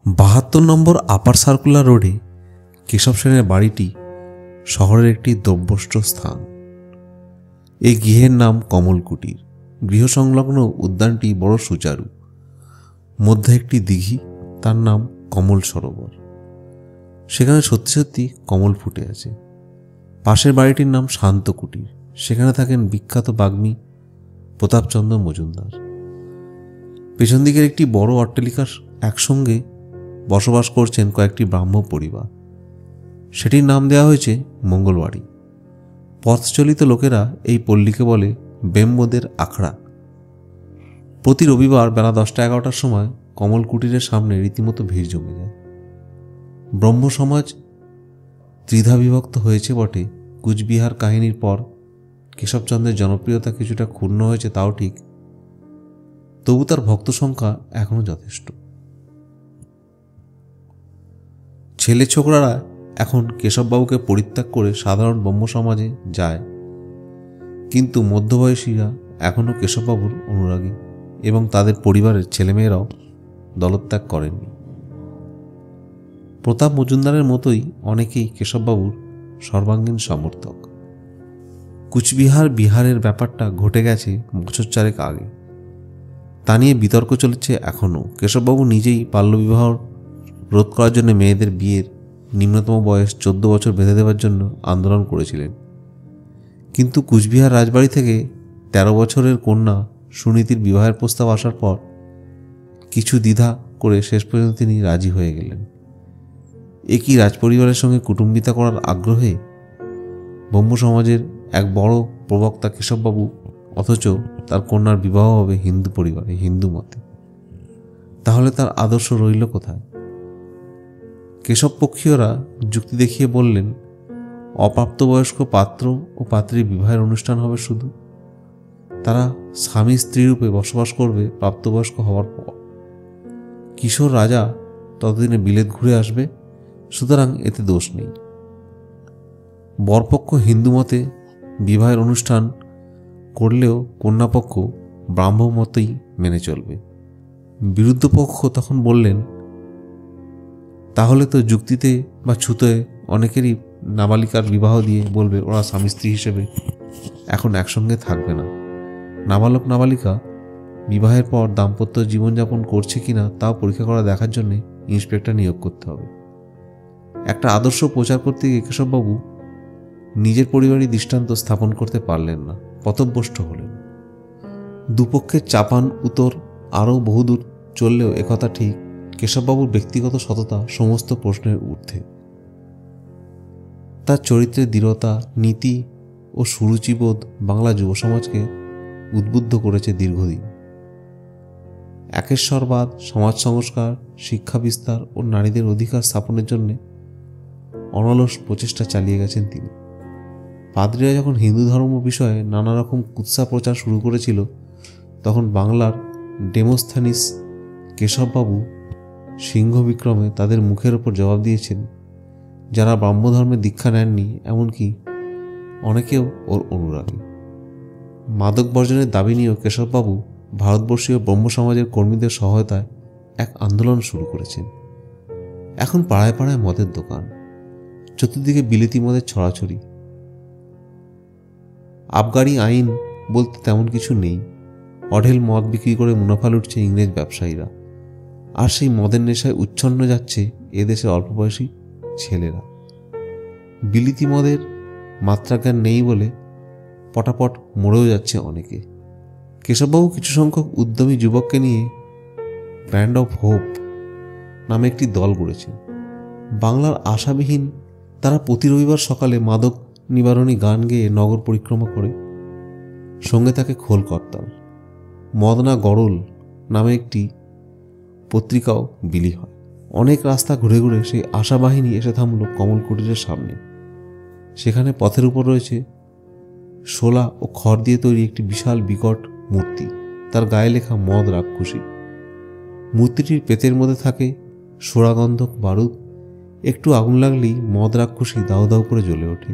৭২ নম্বর আপার circular রোডে কেশব সেনের বাড়িটি শহরের একটি দ্রব্যষ্ট স্থান। এই গৃহের নাম কমল কুটির। গৃহ সংলগ্ন উদ্যানটি বড় সুচারু। মধ্যে একটি দিঘি, তার নাম কমল সরোবর। সেখানে সত্যি সত্যি কমল ফুটে আছে। পাশের বাড়িটির নাম শান্ত কুটির। সেখানে থাকেন বিখ্যাত বাগ্মী প্রতাপচন্দ্র মজুমদার। পেছন দিকের একটি বড় অট্টালিকার একসঙ্গে বসবাস করছেন কয়েকটি ব্রাহ্ম পরিবার। সেটির নাম দেওয়া হয়েছে মঙ্গলবাড়ি। পথচলিত লোকেরা এই পল্লীকে বলে ব্যাম্বোদের আখড়া। প্রতি রবিবার বেলা 10টা-11টার সময় কমল কুটিরের সামনে রীতিমতো ভিড় জমে যায়। ব্রহ্ম সমাজ ত্রিধা বিভক্ত হয়েছে বটে। কুচবিহার কাহিনীর পর কেশবচন্দ্রের জনপ্রিয়তা কিছুটা ক্ষুণ্ণ হয়েছে, তাও ঠিক, তবু তার ভক্ত সংখ্যা এখনও যথেষ্ট। ছেলে ছোকরারা এখন কেশববাবুকে পরিত্যাগ করে সাধারণ ব্রহ্ম সমাজে যায়, কিন্তু মধ্যবয়সীরা এখনও কেশববাবুর অনুরাগী এবং তাদের পরিবারের ছেলেমেয়েরাও দলত্যাগ করেননি। প্রতাপ মজুমদারের মতোই অনেকেই কেশববাবুর সর্বাঙ্গীন সমর্থক। কুচবিহার বিহারের ব্যাপারটা ঘটে গেছে বছর 4 আগে। তা নিয়ে বিতর্ক চলেছে এখনও। কেশববাবু নিজেই বাল্যবিবাহ রোধ করার জন্য মেয়েদের বিয়ের নিম্নতম বয়স 14 বছর বেঁধে দেওয়ার জন্য আন্দোলন করেছিলেন, কিন্তু কুচবিহার রাজবাড়ি থেকে 13 বছরের কন্যা সুনীতির বিবাহের প্রস্তাব আসার পর কিছু দ্বিধা করে শেষ পর্যন্ত তিনি রাজি হয়ে গেলেন। একই রাজপরিবারের সঙ্গে কুটুম্বিতা করার আগ্রহে ব্রহ্ম সমাজের এক বড় প্রবক্তা কেশববাবু, অথচ তার কন্যার বিবাহ হবে হিন্দু পরিবারে, হিন্দু মতে। তাহলে তার আদর্শ রইল কোথায়? কেশবপক্ষীয়রা যুক্তি দেখিয়ে বললেন, অপ্রাপ্তবয়স্ক পাত্র ও পাত্রীর বিবাহের অনুষ্ঠান হবে শুধু। তারা স্বামী স্ত্রী রূপে বসবাস করবে প্রাপ্তবয়স্ক হওয়ার পর। কিশোর রাজা ততদিনে বিলেত ঘুরে আসবে, সুতরাং এতে দোষ নেই। বরপক্ষ হিন্দু মতে বিবাহের অনুষ্ঠান করলেও কন্যাপক্ষ ব্রাহ্ম মতেই মেনে চলবে। বিরুদ্ধ পক্ষ তখন বললেন, তাহলে তো যুক্তিতে বা ছুতে অনেকেরই নাবালিকার বিবাহ দিয়ে বলবে ওরা স্বামী স্ত্রী হিসেবে এখন একসঙ্গে থাকবে না। নাবালক নাবালিকা বিবাহের পর দাম্পত্য জীবনযাপন করছে কিনা তাও পরীক্ষা করা দেখার জন্য ইন্সপেক্টর নিয়োগ করতে হবে। একটা আদর্শ প্রচার করতে গিয়ে কেশববাবু নিজের পরিবারই দৃষ্টান্ত স্থাপন করতে পারলেন না, পথভ্রষ্ট হলেন। দুপক্ষের চাপান উত্তর আরও বহুদূর চললেও একথা ঠিক, কেশববাবুর ব্যক্তিগত সততা সমস্ত প্রশ্নের ঊর্ধ্বে। তার চরিত্রের দৃঢ়তা, নীতি ও সুরুচিবোধ বাংলা যুব সমাজকে উদ্বুদ্ধ করেছে দীর্ঘদিন। একেশ্বরবাদ, সমাজ সংস্কার, শিক্ষা বিস্তার ও নারীদের অধিকার স্থাপনের জন্য অনলস প্রচেষ্টা চালিয়ে গেছেন তিনি। পাদ্রীরা যখন হিন্দু ধর্ম বিষয়ে নানা রকম কুৎসা প্রচার শুরু করেছিল, তখন বাংলার ডেমোস্থানিস কেশববাবু সিংহ বিক্রমে তাদের মুখের ওপর জবাব দিয়েছেন, যারা ব্রাহ্মধর্মে দীক্ষা নেননি, এমনকি অনেকেও ওর অনুরাগী। মাদক বর্জনের দাবি নিয়েও কেশববাবু ভারতবর্ষীয় ব্রহ্ম সমাজের কর্মীদের সহায়তায় এক আন্দোলন শুরু করেছেন। এখন পাড়ায় পাড়ায় মদের দোকান, চতুর্দিকে বিলেতি মদের ছড়াছড়ি। আবগারি আইন বলতে তেমন কিছু নেই। অঢেল মদ বিক্রি করে মুনাফা লুটছে ইংরেজ ব্যবসায়ীরা, আর সেই মদের নেশায় উচ্ছন্ন যাচ্ছে এদেশের অল্প বয়সী ছেলেরা। বিলিতি মদের মাত্রাজ্ঞান নেই বলে পটাপট মরেও যাচ্ছে অনেকে। কেশববাবু কিছু সংখ্যক উদ্যমী যুবককে নিয়ে ব্যান্ড অফ হোপ নামে একটি দল গড়েছেন। বাংলার আশাবিহীন তারা প্রতি রবিবার সকালে মাদক নিবারণী গান গেয়ে নগর পরিক্রমা করে। সঙ্গে থাকে খোল করতাল। মদনা গরল নামে একটি পত্রিকাও বিলি হয়। অনেক রাস্তা ঘুরে ঘুরে সেই আশা বাহিনী এসে থামল কমল কুটিরের সামনে। সেখানে পথের উপর রয়েছে শোলা ও খড় দিয়ে তৈরি একটি বিশাল বিকট মূর্তি, তার গায়ে লেখা মদ রাক্ষসী। মূর্তিটির পেটের মধ্যে থাকে সোড়াগন্ধক বারুদ। একটু আগুন লাগলেই মদ রাক্ষসী দাউ দাউ করে জ্বলে ওঠে।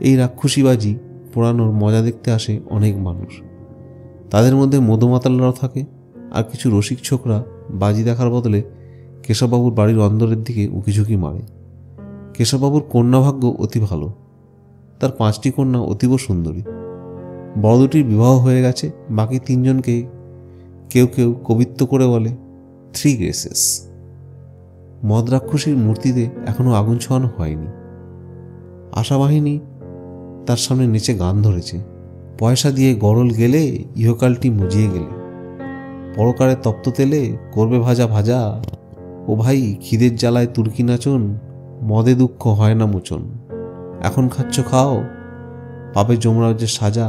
এই রাক্ষসীবাজি পোড়ানোর মজা দেখতে আসে অনেক মানুষ। তাদের মধ্যে মধুমাতালরাও থাকে, আর কিছু রসিক ছোকরা বাজি দেখার বদলে কেশববাবুর বাড়ির অন্দরের দিকে উঁকিঝুঁকি মারে। কেশববাবুর কন্যাভাগ্য অতি ভালো, তার 5টি কন্যা অতীব সুন্দরী। বড় দুটির বিবাহ হয়ে গেছে, বাকি 3জনকে কেউ কেউ কবিত্ব করে বলে 3 গ্রেসেস। মদ রাক্ষসীর মূর্তিতে এখনো আগুন ছোঁয়ানো হয়নি। আশাবাহিনী তার সামনে নিচে গান ধরেছে, পয়সা দিয়ে গরল গেলে ইহকালটি মুজিয়ে গেলে, পরকারে তপ্ত তেলে করবে ভাজা ভাজা, ও ভাই খিদের জ্বালায় তুর্কি নাচন, মদে দুঃখ হয় না মোচন, এখন খাচ্ছ খাও পাবে যমরাজ্যের সাজা,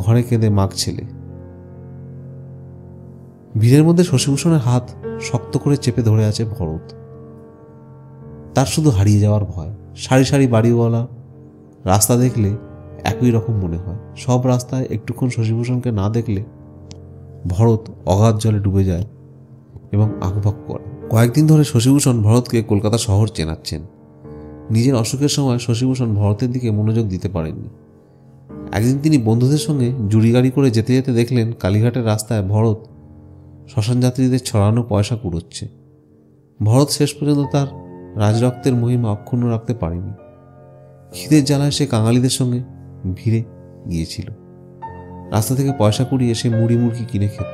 ঘরে কেঁদে মাগ ছেলে। ভিড়ের মধ্যে শশীভূষণের হাত শক্ত করে চেপে ধরে আছে ভরত। তার শুধু হারিয়ে যাওয়ার ভয়। সারি সারি বাড়িওয়ালা রাস্তা দেখলে একই রকম মনে হয়। সব রাস্তায় একটুক্ষণ শশীভূষণকে না দেখলে ভরত অগাধ জলে ডুবে যায় এবং আঁকবাক করে। কয়েকদিন ধরে শশীভূষণ ভরতকে কলকাতা শহর চেনাচ্ছেন। নিজের অসুখের সময় শশীভূষণ ভরতের দিকে মনোযোগ দিতে পারেননি। একদিন তিনি বন্ধুদের সঙ্গে জুড়ি গাড়ি করে যেতে যেতে দেখলেন কালীঘাটের রাস্তায় ভরত শ্মশান যাত্রীদের ছড়ানো পয়সা কুড়োচ্ছে। ভরত শেষ পর্যন্ত তার রাজরক্তের মহিমা অক্ষুণ্ণ রাখতে পারেনি। খিদের জ্বালায় সে কাঙালিদের সঙ্গে ভিড়ে গিয়েছিল। রাস্তা থেকে পয়সা কুড়িয়ে সে মুড়ি মুড়কি কিনে খেত।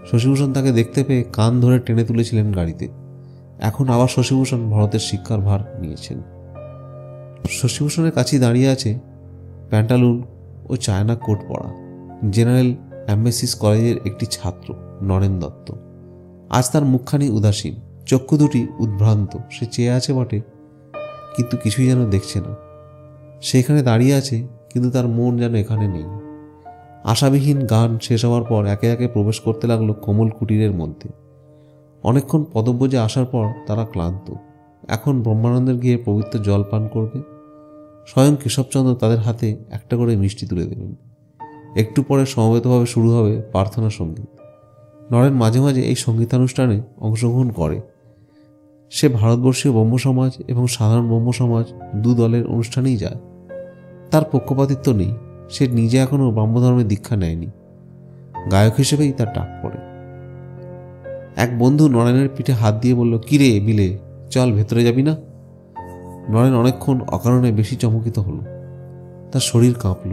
শশীভূষণ তাকে দেখতে পেয়ে কান ধরে টেনে তুলেছিলেন গাড়িতে। এখন আবার শশীভূষণ ভরতের শিক্ষার ভার নিয়েছেন। শশীভূষণের কাছেই দাঁড়িয়ে আছে প্যান্টালুন ও চায়না কোট পরা জেনারেল অ্যাম্বেসিস কলেজের একটি ছাত্র নরেন দত্ত। আজ তার মুখখানি উদাসীন, চক্ষু দুটি উদ্ভ্রান্ত। সে চেয়ে আছে বটে, কিন্তু কিছুই যেন দেখছে না। সে এখানে দাঁড়িয়ে আছে, কিন্তু তার মন যেন এখানে নেই। আশাবিহীন গান শেষ হওয়ার পর একে একে প্রবেশ করতে লাগলো কোমল কুটিরের মধ্যে। অনেকক্ষণ পদব্রজে আসার পর তারা ক্লান্ত। এখন ব্রহ্মানন্দের গিয়ে পবিত্র জল পান করবে। স্বয়ং কেশবচন্দ্র তাদের হাতে একটা করে মিষ্টি তুলে দেবেন। একটু পরে সমবেতভাবে শুরু হবে প্রার্থনা সঙ্গীত। নরেন মাঝে মাঝে এই সঙ্গীতানুষ্ঠানে অংশগ্রহণ করে। সে ভারতবর্ষীয় ব্রহ্ম সমাজ এবং সাধারণ ব্রহ্ম সমাজ দু দলের অনুষ্ঠানেই যায়। তার পক্ষপাতিত্ব নেই। সে নিজে এখনও ব্রহ্মধর্মের দীক্ষা নেয়নি। গায়ক হিসেবেই তার ডাক পড়ে। এক বন্ধু নরেনের পিঠে হাত দিয়ে বলল, কিরে বিলে, চল ভেতরে যাবি না? নরেন অনেকক্ষণ অকারণে বেশি চমকিত হলো। তার শরীর কাঁপল।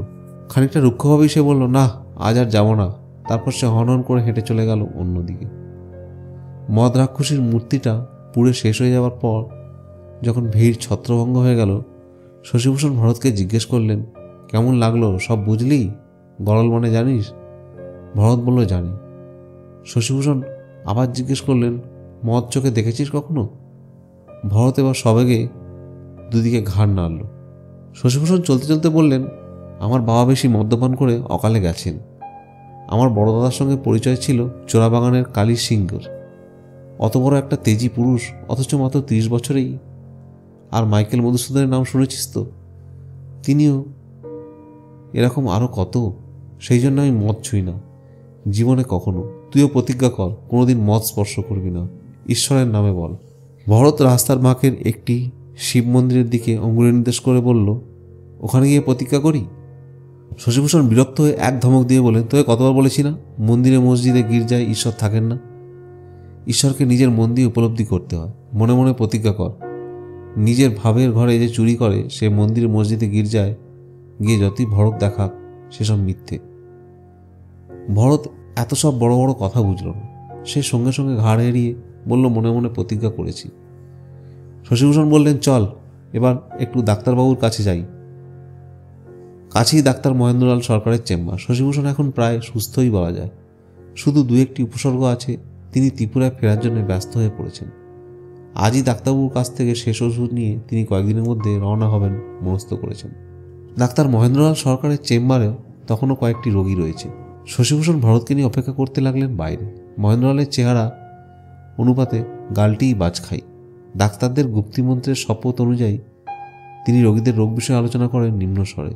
খানিকটা রুক্ষভাবেই সে বলল, না, আজ আর যাব না। তারপর সে হনহন করে হেঁটে চলে গেল অন্যদিকে। মদ রাক্ষসীর মূর্তিটা পুড়ে শেষ হয়ে যাওয়ার পর যখন ভিড় ছত্রভঙ্গ হয়ে গেল, শশীভূষণ ভরতকে জিজ্ঞেস করলেন, কেমন লাগলো সব বুঝলি? গরল মানে জানিস? ভরত বলল, জানি। শশীভূষণ আবার জিজ্ঞেস করলেন, মদ চোখে দেখেছিস কখনো? ভরত এবার সবেগে দুদিকে ঘাড় নাড়ল। শশীভূষণ চলতে চলতে বললেন, আমার বাবা বেশি মদ্যপান করে অকালে গেছেন। আমার বড় দাদার সঙ্গে পরিচয় ছিল চোরাবাগানের কালী সিংহর। অত বড় একটা তেজি পুরুষ, অথচ মাত্র 30 বছরেই। আর মাইকেল মধুসূদনের নাম শুনেছিস তো? তিনিও এরকম আরও কত। সেই জন্য আমি মদ ছুঁই না জীবনে কখনো। তুইও প্রতিজ্ঞা কর, কোনোদিন মদ স্পর্শ করবি না, ঈশ্বরের নামে বল। ভরত রাস্তার বাঁকের একটি শিব মন্দিরের দিকে অঙ্গুলি নির্দেশ করে বলল, ওখানে গিয়ে প্রতিজ্ঞা করি? শশীভূষণ বিরক্ত হয়ে এক ধমক দিয়ে বলেন, তোকে কতবার বলেছি না, মন্দিরে মসজিদে গির্জায় ঈশ্বর থাকেন না। ঈশ্বরকে নিজের মন দিয়ে উপলব্ধি করতে হয়। মনে মনে প্রতিজ্ঞা কর, নিজের ভাবের ঘরে যে চুরি করে সে মন্দিরে মসজিদে গির্জায় গিয়ে যতই ভরত দেখাক সেসব মিথ্যে। ভরত এত সব বড় বড় কথা বুঝল না। সে সঙ্গে সঙ্গে ঘাড় এড়িয়ে বলল, মনে মনে প্রতিজ্ঞা করেছি। শশীভূষণ বললেন, চল এবার একটু ডাক্তারবাবুর কাছে যাই। কাছেই ডাক্তার মহেন্দ্রলাল সরকারের চেম্বার। শশীভূষণ এখন প্রায় সুস্থই বলা যায়। শুধু 2-1টি উপসর্গ আছে। তিনি ত্রিপুরায় ফেরার জন্য ব্যস্ত হয়ে পড়েছেন। আজই ডাক্তারবাবুর কাছ থেকে শেষ ওষুধ নিয়ে তিনি কয়েকদিনের মধ্যে রওনা হবেন মনস্থ করেছেন। ডাক্তার মহেন্দ্রলাল সরকারের চেম্বারেও তখনও কয়েকটি রোগী রয়েছে। শশীভূষণ ভরতকে নিয়ে অপেক্ষা করতে লাগলেন বাইরে। মহেন্দ্রলালের চেহারা অনুপাতে গালটিই বাজ খাই। ডাক্তারদের গুপ্তিমন্ত্রের শপথ অনুযায়ী তিনি রোগীদের রোগ বিষয়ে আলোচনা করেন নিম্ন স্বরে,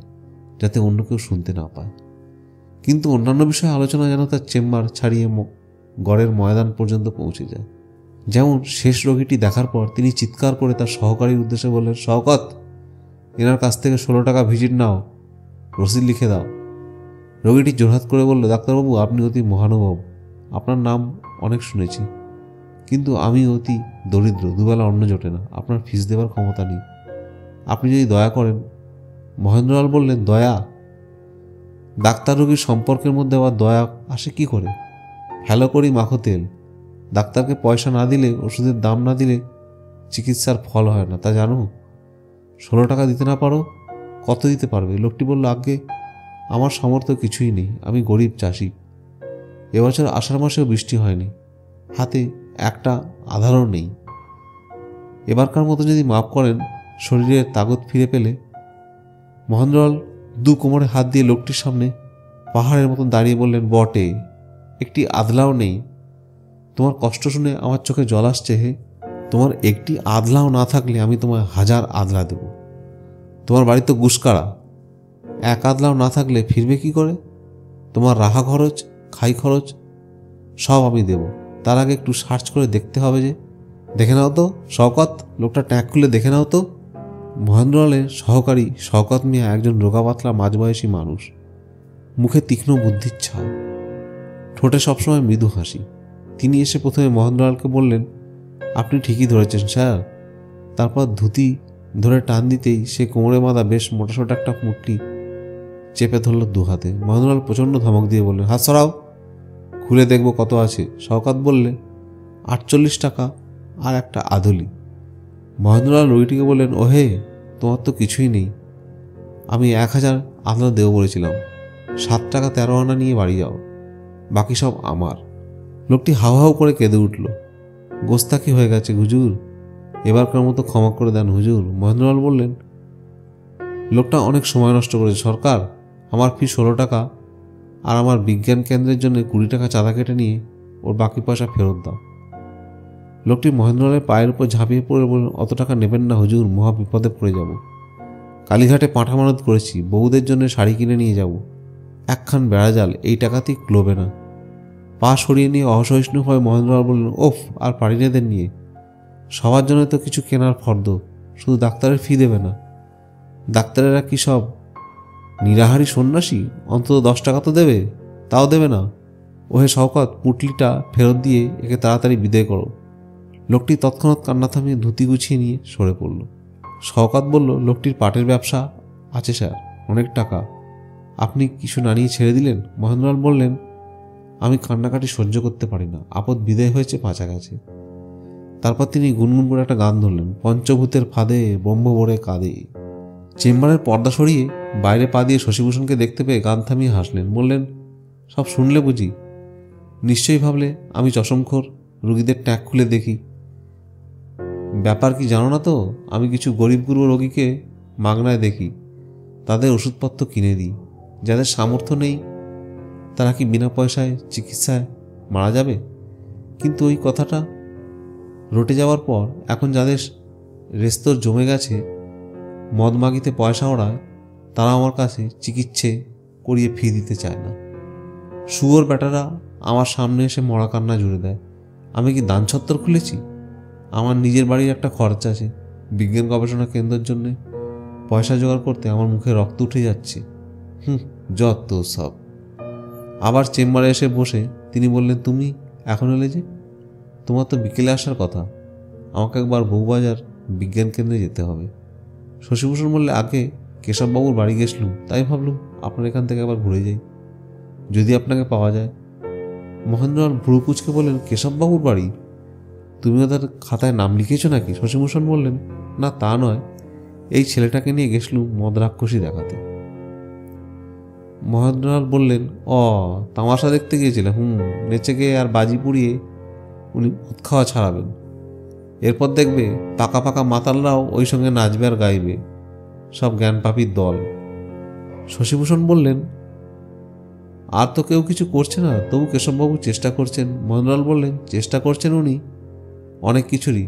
যাতে অন্য কেউ শুনতে না পায়। কিন্তু অন্যান্য বিষয়ে আলোচনা যেন তার চেম্বার ছাড়িয়ে গড়ের ময়দান পর্যন্ত পৌঁছে যায়। যেমন শেষ রোগীটি দেখার পর তিনি চিৎকার করে তার সহকারীর উদ্দেশ্যে বললেন, শওকত, এনার কাছ থেকে 16 টাকা ভিজিট নাও, রসিদ লিখে দাও। রোগীটি জোরহাত করে বলল, ডাক্তারবাবু, আপনি অতি মহানুভব, আপনার নাম অনেক শুনেছি, কিন্তু আমি অতি দরিদ্র, দুবেলা অন্ন জোটে না, আপনার ফিস দেবার ক্ষমতা নেই, আপনি যদি দয়া করেন। মহেন্দ্রলাল বললেন, দয়া? ডাক্তার রোগীর সম্পর্কের মধ্যে আবার দয়া আসে কি করে? ফেলো করি মাখো তেল। ডাক্তারকে পয়সা না দিলে, ওষুধের দাম না দিলে চিকিৎসার ফল হয় না, তা জানো? 16 টাকা দিতে না পারো, কত দিতে পারবে? লোকটি বলল, আগে আমার সামর্থ্য কিছুই নেই, আমি গরিব চাষি। এবছর আষাঢ় মাসেও বৃষ্টি হয়নি, হাতে একটা আধারও নেই। এবারকার মতো যদি মাপ করেন। শরীরের তাগত ফিরে পেলে মহেন্দ্রলাল দু কোমরে হাত দিয়ে লোকটির সামনে পাহাড়ের মতন দাঁড়িয়ে বললেন, বটে, একটি আদলাও নেই। তোমার কষ্ট শুনে আমার চোখে জল আসছে। হে, তোমার একটি আদলাও না থাকলে আমি তোমায় 1000 আদলা দেব। তোমার বাড়ি তো গুসকারা, এক আদলাও না থাকলে ফিরবে কি করে? তোমার রাহা খরচ, খাই খরচ সব আমি দেব। তার আগে একটু সার্চ করে দেখতে হবে যে। দেখে নাও তো শওকত, লোকটা ট্যাগ খুলে দেখে নাও তো। মহেন্দ্রলালের সহকারী শওকত মিয়া একজন রোগা পাতলা মাঝবয়সী মানুষ, মুখে তীক্ষ্ণ বুদ্ধির ছাপ, ঠোঁটে সবসময় মৃদু হাসি। তিনি এসে প্রথমে মহেন্দ্রলালকে বললেন, আপনি ঠিকই ধরেছেন স্যার। তারপর ধুতি ধরে টান দিতেই সে কোমরে বাঁধা বেশ মোটাসোটা একটা পুঁটলি চেপে ধরল দু হাতে। মহেন্দ্রলাল প্রচণ্ড ধমক দিয়ে বললেন, হাত সরাও, খুলে দেখবো কত আছে। শওকত বললেন, 48 টাকা আর একটা আধুলি। মহেন্দ্রলাল রোগীটিকে বললেন, ওহে, তোমার তো কিছুই নেই, আমি 1000 আদলা দেবো বলেছিলাম। 7 টাকা 13 আনা নিয়ে বাড়ি যাও, বাকি সব আমার। লোকটি হাউ হাউ করে কেঁদে উঠল। গোস্তাকি হয়ে গেছে হুজুর, এবারকার মতো ক্ষমা করে দেন হুজুর। মহেন্দ্রলাল বললেন, লোকটা অনেক সময় নষ্ট করেছে সরকার, আমার ফি 16 টাকা আর আমার বিজ্ঞান কেন্দ্রের জন্য 20 টাকা চাঁদা কেটে নিয়ে ওর বাকি পয়সা ফেরত দাও। লোকটি মহেন্দ্রলালের পায়ের উপর ঝাঁপিয়ে পড়ে বললেন, অত টাকা নেবেন না হুজুর, মহা বিপদে পড়ে যাব। কালীঘাটে পাঁঠা মানত করেছি, বউদের জন্য শাড়ি কিনে নিয়ে যাব, একখান বেড়া জাল এই টাকাতেই ক্লোবে না। পা সরিয়ে নিয়ে অসহিষ্ণু হয়ে মহেন্দ্রলাল বললেন, ওফ, আর পারি নেদের নিয়ে, সবার জন্য তো কিছু কেনার ফর্দ, শুধু ডাক্তারের ফি দেবে না। ডাক্তারেরা কি সব নিরাহারি সন্ন্যাসী? অন্তত 10 টাকা তো দেবে, তাও দেবে না। ওহে শওকত, পুটলিটা ফেরত দিয়ে একে তাড়াতাড়ি বিদায় করো। লোকটি তৎক্ষণাৎ কান্না থামিয়ে ধুতি গুছিয়ে নিয়ে সরে পড়ল। শওকত বলল, লোকটির পাটের ব্যবসা আছে স্যার, অনেক টাকা, আপনি কিছু না নিয়ে ছেড়ে দিলেন। মহেন্দ্রলাল বললেন, আমি কান্নাকাটি সহ্য করতে পারি না, আপদ বিদায় হয়েছে, পাচা গেছে। তারপর তিনি গুনগুন করে একটা গান ধরলেন, পঞ্চভূতের ফাঁদে ব্রহ্ম ভরে কাঁদে। চেম্বারের পর্দা সরিয়ে বাইরে পা দিয়ে শশীভূষণকে দেখতে পেয়ে গান থামিয়ে হাসলেন, বললেন, সব শুনলে বুঝি? নিশ্চয়ই ভাবলে আমি চশমখোর, রুগীদের ট্যাগ খুলে দেখি। ব্যাপার কি জানো না তো, আমি কিছু গরিব গুরু রোগীকে মাগনায় দেখি, তাদের ওষুধপত্র কিনে দিই। যাদের সামর্থ্য নেই তারা কি বিনা পয়সায় চিকিৎসায় মারা যাবে? কিন্তু ওই কথাটা রটে যাওয়ার পর এখন যাদের রেস্তোর জমে গেছে, মদ মাগিতে পয়সা ওড়ায়, তারা আমার কাছে চিকিৎসে করিয়ে ফি দিতে চায় না। শুয়োর বেটারা আমার সামনে এসে মরা কান্না জুড়ে দেয়। আমি কি দান ছত্তর খুলেছি? আমার নিজের বাড়ির একটা খরচ আছে, বিজ্ঞান গবেষণা কেন্দ্রের জন্য পয়সা জোগাড় করতে আমার মুখে রক্ত উঠে যাচ্ছে। যত সব। আবার চেম্বারে এসে বসে তিনি বললেন, তুমি এখন এলে যে? তোমার তো বিকেলে আসার কথা, আমাকে একবার বউবাজার বিজ্ঞান কেন্দ্রে যেতে হবে। শশীভূষণ বললে, আগে কেশববাবুর বাড়ি গেছিলুম, তাই ভাবলুম আপনার এখান থেকে একবার ঘুরে যাই, যদি আপনাকে পাওয়া যায়। মহেন্দ্রলাল ভ্রু কুঁচকে বললেন, কেশববাবুর বাড়ি? তুমি ওদের খাতায় নাম লিখেছ নাকি? শশীভূষণ বললেন, না তা নয়, এই ছেলেটাকে নিয়ে গেছিলুম মদ রাক্ষসী দেখাতে। মহেন্দ্রলাল বললেন, তামাশা দেখতে গিয়েছিলেন? নেচে গিয়ে আর বাজি পুড়িয়ে উনি মদ খাওয়া ছাড়াবেন। এরপর দেখবে পাকা পাকা মাতালরাও ওই সঙ্গে নাচবে আর গাইবে, সব জ্ঞানপাপীর দল। শশীভূষণ বললেন, আর তো কেউ কিছু করছে না, তবু কেশববাবু চেষ্টা করছেন। মহেন্দ্রলাল বললেন, চেষ্টা করছেন উনি অনেক কিছুরই,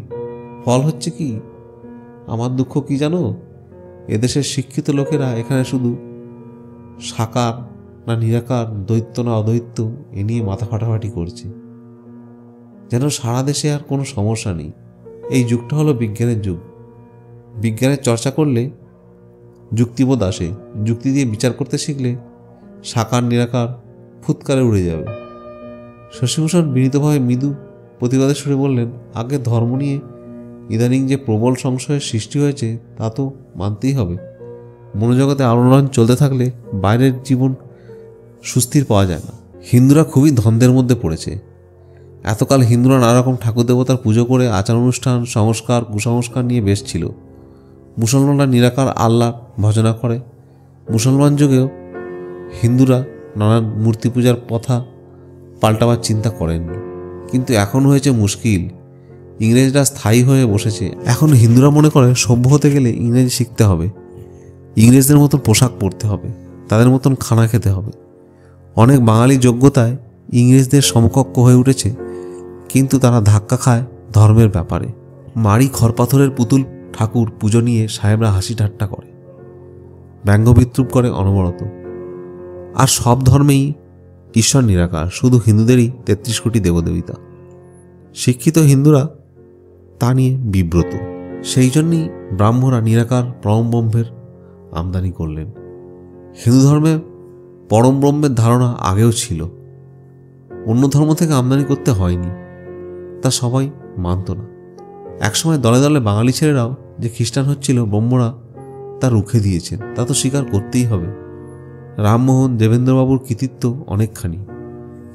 ফল হচ্ছে কি? আমার দুঃখ কি জানো, এদেশের শিক্ষিত লোকেরা এখানে শুধু সাকার না নিরাকার, দৈত্য না অদ্বৈত, এ নিয়ে মাথা ফাটাফাটি করছে, যেন সারা দেশে আর কোনো সমস্যা নেই। এই যুগটা হলো বিজ্ঞানের যুগ। বিজ্ঞানের চর্চা করলে যুক্তিবোধ আসে, যুক্তি দিয়ে বিচার করতে শিখলে সাকার নিরাকার ফুৎকারে উড়ে যাবে। শশীভূষণ বিনীতভাবে মৃদু প্রতিবাদের সুরে বললেন, আগে ধর্ম নিয়ে ইদানিং যে প্রবল সংশয়ের সৃষ্টি হয়েছে তা তো মানতেই হবে। মনোজগতে আলোড়ন চলতে থাকলে বাইরের জীবন সুস্থির পাওয়া যায় না। হিন্দুরা খুবই দ্বন্দ্বের মধ্যে পড়েছে। এতকাল হিন্দুরা নানা রকম ঠাকুর দেবতার পুজো করে আচার অনুষ্ঠান, সংস্কার, কুসংস্কার নিয়ে বেশ ছিল। মুসলমানরা নিরাকার আল্লাহ ভজনা করে। মুসলমান যুগেও হিন্দুরা নানান মূর্তি পূজার প্রথা পাল্টাবার চিন্তা করেননি। কিন্তু এখন হয়েছে মুশকিল, ইংরেজরা স্থায়ী হয়ে বসেছে। এখন হিন্দুরা মনে করে সভ্য হতে গেলে ইংরেজি শিখতে হবে, ইংরেজদের মতন পোশাক পরতে হবে, তাদের মতন খানা খেতে হবে। অনেক বাঙালি যোগ্যতায় ইংরেজদের সমকক্ষ হয়ে উঠেছে, কিন্তু তারা ধাক্কা খায় ধর্মের ব্যাপারে। মাড়ি খড়পাথরের পুতুল ঠাকুর পুজো নিয়ে সাহেবরা হাসি ঠাট্টা করে, ব্যঙ্গ বিদ্রুপ করে অনবরত। আর সব ধর্মেই ঈশ্বর নিরাকার, শুধু হিন্দুদেরই ৩৩ কোটি দেবদেবিতা। শিক্ষিত হিন্দুরা তা নিয়ে বিব্রত। সেই জন্যই ব্রাহ্মণরা নিরাকার পরম ব্রহ্মের আমদানি করলেন। হিন্দু ধর্মে পরম ব্রহ্মের ধারণা আগেও ছিল, অন্য ধর্ম থেকে আমদানি করতে হয়নি, তা সবাই মানত না। একসময় দলে দলে বাঙালি ছেলেরাও যে খ্রিস্টান হচ্ছিল, ব্রহ্মরা তা রুখে দিয়েছেন, তা তো স্বীকার করতেই হবে। রামমোহন দেবেন্দ্রবাবুর কৃতিত্ব অনেকখানি,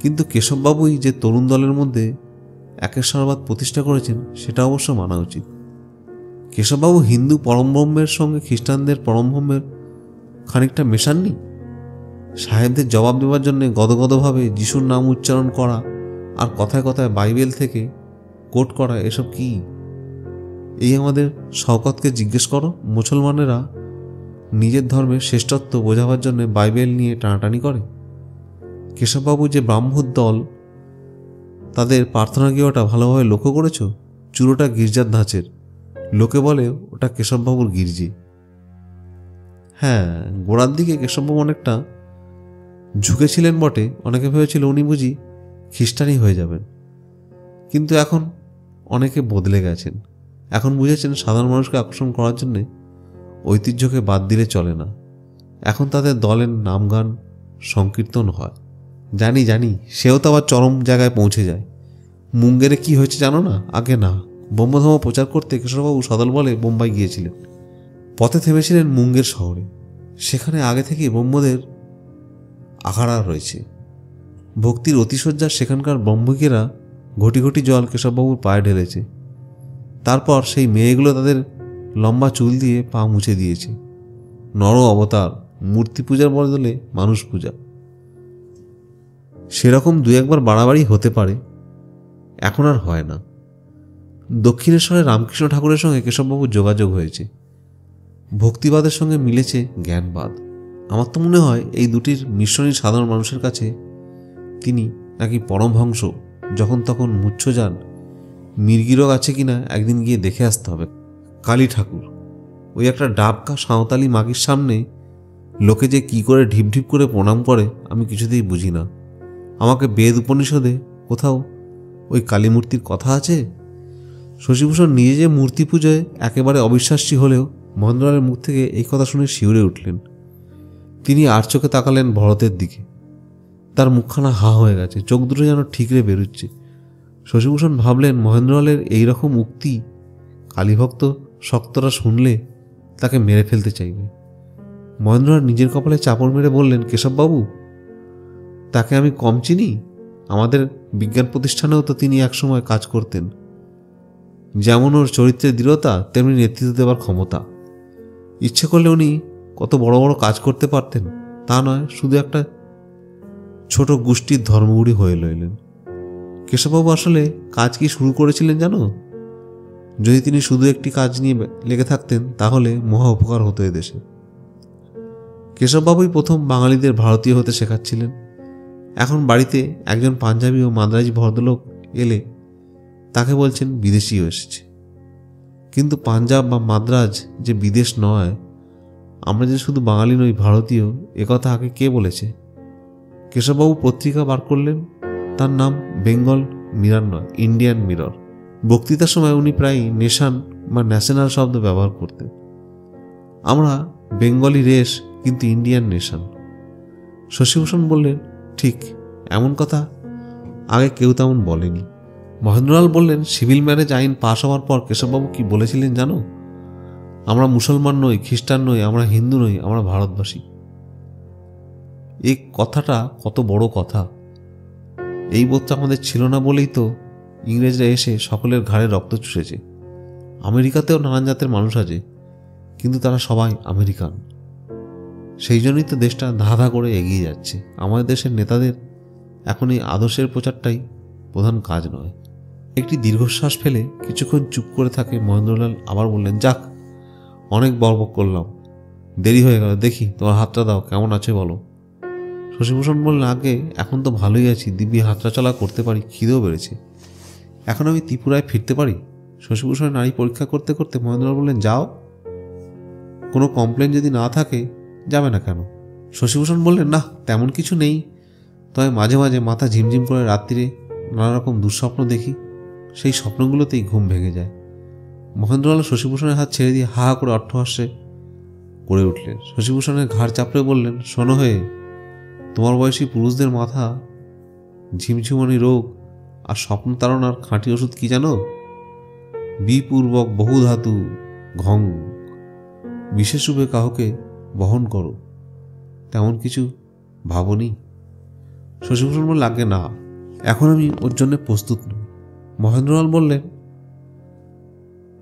কিন্তু কেশববাবুই যে তরুণ দলের মধ্যে একেশ্বরবাদ প্রতিষ্ঠা করেছেন সেটা অবশ্য মানা উচিত। কেশববাবু হিন্দু পরমব্রহ্মের সঙ্গে খ্রিস্টানদের পরমব্রহ্মের খানিকটা মেশাননি? সাহেবদের জবাব দেওয়ার জন্য গদগদভাবে যিশুর নাম উচ্চারণ করা আর কথায় কথায় বাইবেল থেকে কোট করা, এসব কি? এই আমাদের শওকতকে জিজ্ঞেস করো। মুসলমানেরা নিজের ধর্মের শ্রেষ্ঠত্ব বোঝাবার জন্য বাইবেল নিয়ে টানাটানি করে। কেশববাবু যে ব্রাহ্মণ দল, তাদের প্রার্থনা গৃহটা ভালোভাবে লক্ষ্য করেছ? চূড়োটা গির্জার ধাঁচের, লোকে বলে ওটা কেশববাবুর গির্জি। হ্যাঁ, গোড়ার দিকে কেশববাবু অনেকটা ঝুঁকেছিলেন বটে। অনেকে ভেবেছিল উনি বুঝি খ্রিস্টানই হয়ে যাবেন, কিন্তু এখন অনেকে বদলে গেছেন। এখন বুঝেছেন সাধারণ মানুষকে আকর্ষণ করার জন্যে ঐতিহ্যকে বাদ দিলে চলে না। এখন তাদের দলের নামগান সংকীর্তন হয়। জানি জানি, সেও তো আবার চরম জায়গায় পৌঁছে যায়। মুঙ্গেরে কি হয়েছে জানো না? আগে না, ব্রহ্মধর্ম প্রচার করতে কেশববাবু সদল বলে বোম্বাই গিয়েছিলেন। পথে থেমেছিলেন মুঙ্গের শহরে। সেখানে আগে থেকে ব্রহ্মদের আখাড়া রয়েছে। ভক্তির অতিশয্যার সেখানকার ব্রহ্মিকেরা ঘটি ঘটি জল কেশববাবুর পায়ে ঢেলেছে। তারপর সেই মেয়েগুলো তাদের লম্বা চুল দিয়ে পা মুছে দিয়েছে। নর অবতার, মূর্তি পূজার বদলে মানুষ পূজা। সেরকম দু একবার বাড়াবাড়ি হতে পারে, এখন আর হয় না। দক্ষিণেশ্বরে রামকৃষ্ণ ঠাকুরের সঙ্গে কেশববাবুর যোগাযোগ হয়েছে। ভক্তিবাদের সঙ্গে মিলেছে জ্ঞানবাদ। আমার তো মনে হয় এই দুটির মিশ্রণই সাধারণ মানুষের কাছে তিনি নাকি পরমহংস। যখন তখন মুচ্ছ যান, মির্গিরোগ আছে কিনা একদিন গিয়ে দেখে আসতে হবে। কালী ঠাকুর, ওই একটা ডাবকা সাঁওতালি মাগির সামনে লোকে যে কি করে ঢিপ ঢিপ করে প্রণাম করে আমি কিছুতেই বুঝি না। আমাকে বেদ উপনিষদে কোথাও ওই কালী মূর্তির কথা আছে? শশীভূষণ নিজে যে মূর্তি পুজোয় একেবারে অবিশ্বাসী হলেও মহেন্দ্রলালের মুখ থেকে এই কথা শুনে শিউরে উঠলেন। তিনি আর চোখে তাকালেন ভরতের দিকে। তার মুখখানা হা হয়ে গেছে, চোখ দুটো যেন ঠিকরে বেরোচ্ছে। শশীভূষণ ভাবলেন, মহেন্দ্রলালের এইরকম উক্তি কালীভক্ত শক্তরা শুনলে তাকে মেরে ফেলতে চাইবে। মহেন্দ্রলাল নিজের কপালে চাপড় মেরে বললেন, কেশববাবু, তাকে আমি কম চিনি? আমাদের বিজ্ঞান প্রতিষ্ঠানেও তো তিনি একসময় কাজ করতেন। যেমন ওর চরিত্রের দৃঢ়তা, তেমনি নেতৃত্ব দেওয়ার ক্ষমতা। ইচ্ছে করলে উনি কত বড় বড় কাজ করতে পারতেন। তা নয়, শুধু একটা ছোট গোষ্ঠীর ধর্মগুরু হয়ে রইলেন। কেশববাবু আসলে কাজ কি শুরু করেছিলেন জানো? যদি তিনি শুধু একটি কাজ নিয়ে লেগে থাকতেন তাহলে মহা উপকার হতো এদেশে। কেশববাবুই প্রথম বাঙালিদের ভারতীয় হতে শেখাচ্ছিলেন। এখন বাড়িতে একজন পাঞ্জাবি ও মাদ্রাজি ভদ্রলোক এলে তাকে বলছেন বিদেশিও এসেছে। কিন্তু পাঞ্জাব বা মাদ্রাজ যে বিদেশ নয়, আমরা যে শুধু বাঙালি নই, ভারতীয়, একথা আগে কে বলেছে? কেশববাবু পত্রিকা বার করলেন, তার নাম বেঙ্গল মিরর নয়, ইন্ডিয়ান মিরর। বক্তৃতার সময় উনি প্রায় নেশান বা ন্যাশনাল শব্দ ব্যবহার করতেন। আমরা বেঙ্গলি রেস, কিন্তু ইন্ডিয়ান নেশন। শশীভূষণ বললেন, ঠিক, এমন কথা আগে কেউ তেমন বলেনি। মহেন্দ্রলাল বললেন, সিভিল ম্যারেজ আইন পাশ হওয়ার পর কেশববাবু কি বলেছিলেন জানো? আমরা মুসলমান নই, খ্রিস্টান নই, আমরা হিন্দু নই, আমরা ভারতবাসী। এই কথাটা কত বড় কথা! এই বোধটা আমাদের ছিল না বলেই তো ইংরেজরা এসে সকলের ঘাড়ে রক্ত চুষেছে। আমেরিকাতেও নানান জাতের মানুষ আছে, কিন্তু তারা সবাই আমেরিকান। সেই জন্যই তো দেশটা ধাঁধা করে এগিয়ে যাচ্ছে। আমাদের দেশের নেতাদের এখন এই আদর্শের প্রচারটাই প্রধান কাজ নয়। একটি দীর্ঘশ্বাস ফেলে কিছুক্ষণ চুপ করে থাকে মহেন্দ্রলাল আবার বললেন, যাক, অনেক বকবক করলাম, দেরি হয়ে গেল, দেখি তোমার হাতটা দাও, কেমন আছে বলো। শশীভূষণ বললেন, আগে এখন তো ভালোই আছি, দিব্যি হাতটা চলা করতে পারি, খিদেও বেড়েছে। এখন আমি ত্রিপুরায় ফিরতে পারি? শশীভূষণের নাড়ি পরীক্ষা করতে করতে মহেন্দ্রলাল বললেন, যাও, কোনো কমপ্লেন যদি না থাকে যাবে না কেন? শশীভূষণ বললেন, না, তেমন কিছু নেই, তবে মাঝে মাঝে মাথা ঝিমঝিম করে রাত্রিরে নানা রকম দুঃস্বপ্ন দেখি, সেই স্বপ্নগুলোতেই ঘুম ভেঙে যায়। মহেন্দ্রলাল শশীভূষণের হাত ছেড়ে দিয়ে হা হা করে অট্টহাস্যে করে উঠলেন। শশীভূষণের ঘাড় চাপড়ে বললেন, শোনো হয়ে, তোমার বয়সী পুরুষদের মাথা ঝিমঝিমনি রোগ আর স্বপ্ন তাড়নার খাঁটি ওষুধ কি জানো? বিপূর্বক বহুধাতু ঘং, বিশেষরূপে কাহকে বহন করো। তেমন কিছু ভাবনি? শশীভূষণ বলল, লাগে না, এখন আমি ওর জন্য প্রস্তুত নই। মহেন্দ্রলাল বললেন,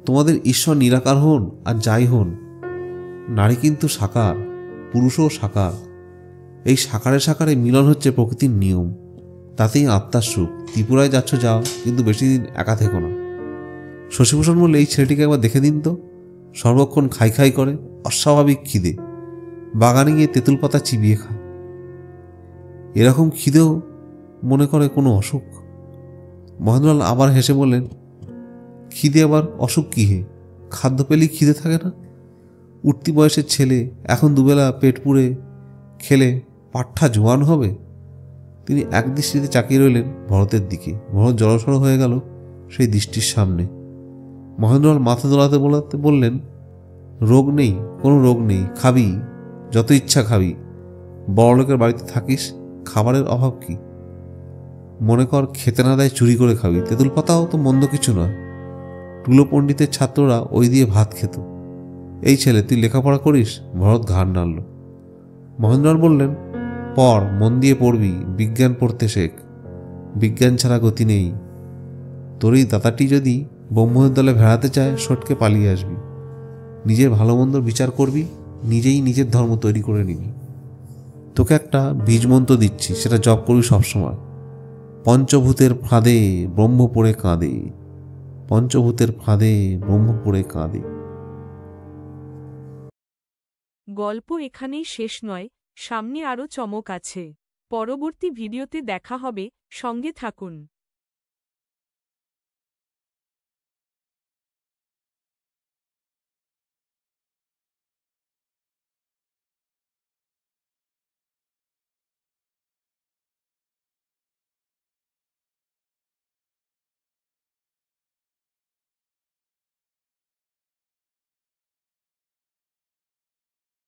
তোমাদের ঈশ্বর নিরাকার হন আর যাই হন, নারী কিন্তু সাকার, পুরুষও সাকার। এই সাকারে সাকারে মিলন হচ্ছে প্রকৃতির নিয়ম, তাতেই আত্মার সুখ। ত্রিপুরায় যাচ্ছ যাও, কিন্তু বেশি দিন একা থেকো না। শশীভূষণ বললে, এই ছেলেটিকে একবার দেখে দিন তো, সর্বক্ষণ খাই খাই করে, অস্বাভাবিক খিদে, বাগানে গিয়ে তেঁতুল পাতা চিবিয়ে খায়। এরকম খিদেও মনে করে কোনো অসুখ? মহেন্দ্রলাল আবার হেসে বললেন, খিদে আবার অসুখ কি হে? খাদ্য পেলেই খিদে থাকে না? উঠতি বয়সের ছেলে এখন দুবেলা পেট পুড়ে খেলে পাঠা জোয়ান হবে? তিনি এক দৃষ্টিতে চাকিয়ে রইলেন ভরতের দিকে। ভরত জড়সড় হয়ে গেল সেই দৃষ্টির সামনে। মহেন্দ্রলাল মাথা দোলাতে বলাতে বললেন, রোগ নেই, কোনো রোগ নেই, খাবি যত ইচ্ছা খাবি, বড়লোকের বাড়িতে থাকিস, খাবারের অভাব কি? মনে কর খেতে না দেয় চুরি করে খাবি, তেঁতুল পাতাও তো মন্দ কিছু নয়। টুলো পণ্ডিতের ছাত্ররা ওই দিয়ে ভাত খেত। এই ছেলে, তুই লেখাপড়া করিস? ভরত ঘাড় নাড়ল। মহেন্দ্রলাল বললেন, পড়, মন দিয়ে পড়বি, বিজ্ঞান পড়তে শেখ, বিজ্ঞান ছাড়া গতি নেই। তোর এই দাতাটি যদি ব্রহ্মদের দলে ভেড়াতে চায়, সটকে পালিয়ে আসবি, নিজের ভালো মন্দর বিচার করবি, নিজেই নিজের ধর্ম তৈরি করে নিবি। তোকে একটা বীজ মন্ত্র দিচ্ছি, সেটা জপ করবি সবসময়। পঞ্চভূতের ফাঁদে ব্রহ্ম পড়ে কাঁদে, পঞ্চভূতের ফাঁদে ব্রহ্ম পড়ে কাঁদে। গল্প এখানেই শেষ নয়, সামনে আরও চমক আছে। পরবর্তী ভিডিওতে দেখা হবে, সঙ্গে থাকুন।